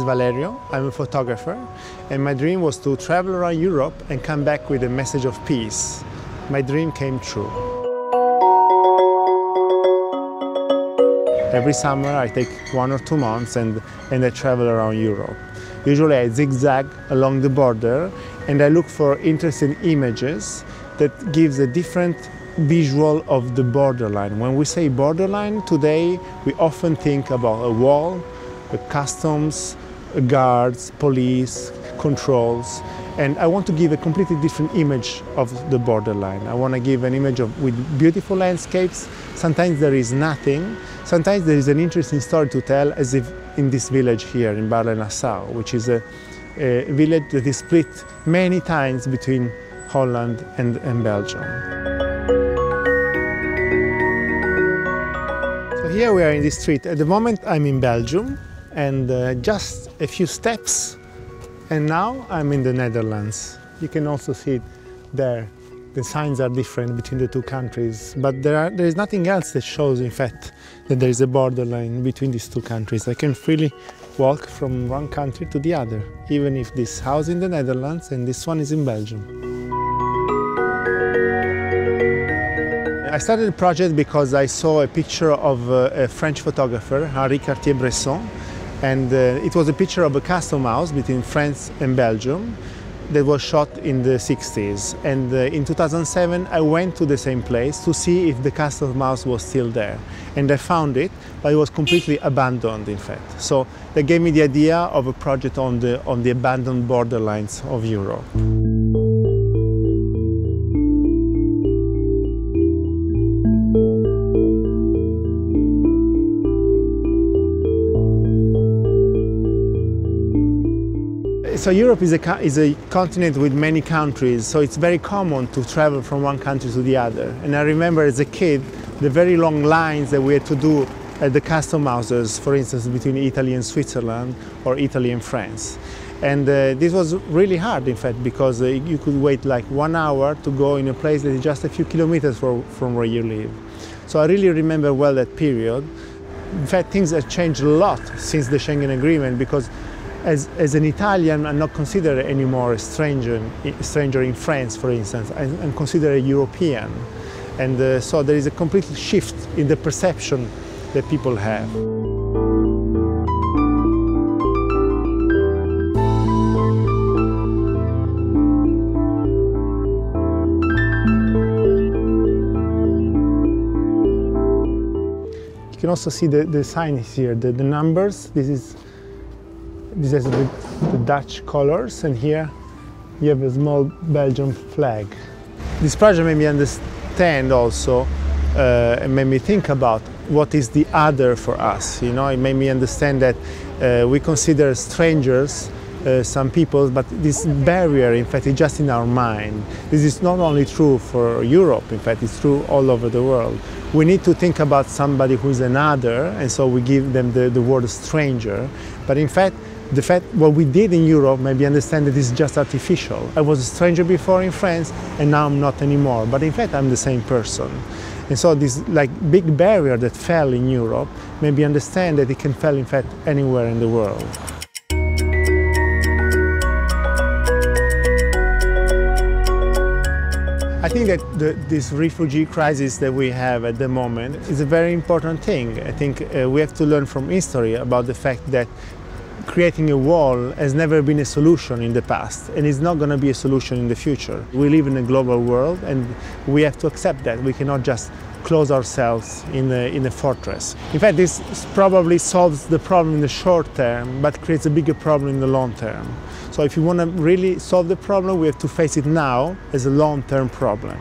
Valerio, I'm a photographer, and my dream was to travel around Europe and come back with a message of peace. My dream came true. Every summer I take 1 or 2 months and I travel around Europe. Usually I zigzag along the border and I look for interesting images that gives a different visual of the borderline. When we say borderline today, we often think about a wall, customs, guards, police, controls, and I want to give a completely different image of the borderline. I want to give an image with beautiful landscapes. Sometimes there is nothing. Sometimes there is an interesting story to tell, as if in this village here in Bar-le-Nassau, which is a village that is split many times between Holland and Belgium. So here we are in this street. At the moment I'm in Belgium, and just a few steps and now I'm in the Netherlands. You can also see it there. The signs are different between the two countries, but there is nothing else that shows, in fact, that there is a borderline between these two countries. I can freely walk from one country to the other, even if this house is in the Netherlands and this one is in Belgium. I started the project because I saw a picture of a French photographer, Henri Cartier-Bresson, and it was a picture of a custom house between France and Belgium that was shot in the 60s. And in 2007 I went to the same place to see if the custom house was still there. And I found it, but it was completely abandoned, in fact. So that gave me the idea of a project on the abandoned borderlines of Europe. So Europe is a continent with many countries, so it's very common to travel from one country to the other. And I remember as a kid the very long lines that we had to do at the custom houses, for instance, between Italy and Switzerland or Italy and France. And this was really hard, in fact, because you could wait like 1 hour to go in a place that is just a few kilometers from where you live. So I really remember well that period. In fact, things have changed a lot since the Schengen Agreement, because as an Italian, I'm not considered anymore a stranger in France, for instance. I'm considered a European. And so there is a complete shift in the perception that people have. You can also see the signs here, the numbers. This is the Dutch colors, and here you have a small Belgian flag. This project made me understand also, and made me think about what is the other for us. You know, it made me understand that we consider strangers some people, but this barrier, in fact, is just in our mind. This is not only true for Europe, in fact, it's true all over the world. We need to think about somebody who is another, and so we give them the word stranger. But in fact, what we did in Europe made me understand that it's just artificial. I was a stranger before in France, and now I'm not anymore. But in fact, I'm the same person. And so this big barrier that fell in Europe made me understand that it can fall, in fact, anywhere in the world. I think that this refugee crisis that we have at the moment is a very important thing. I think we have to learn from history about the fact that creating a wall has never been a solution in the past, and is not going to be a solution in the future. We live in a global world, and we have to accept that. We cannot just close ourselves in a fortress. In fact, this probably solves the problem in the short term, but creates a bigger problem in the long term. So if you want to really solve the problem, we have to face it now as a long-term problem.